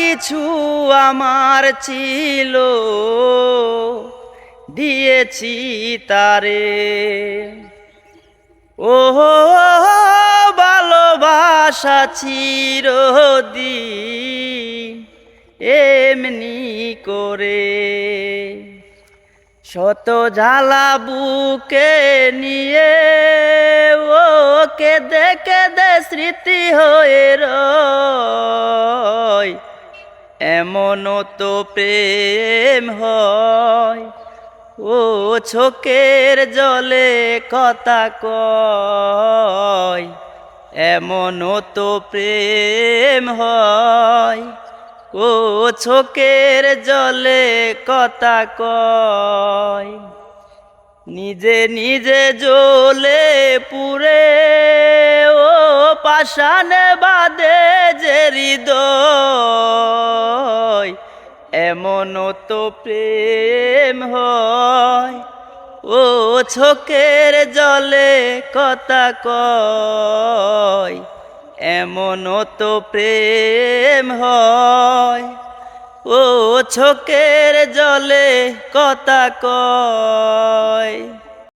কিছু আমার ছিল দিয়েছি তারে। ও ভালোবাসা চিরদিন এমনি করে শত জ্বালা বুকে নিয়ে ও কেঁদে কেঁদে স্মৃতি হয়ে রয়। এমনও তো প্রেম হয় ও চোখের জলে কথা কয়। এমনও তো প্রেম হয় ও চোখের জলে কথা কয়। নিজে নিজে জ্বলে পুরে ও পাষাণে বাঁধে যে হৃদয়। এমনও তো প্রেম হয় ও চোখের জলে কথা কয়। এমনও তো প্রেম হয় ও চোখের জলে কথা কয়।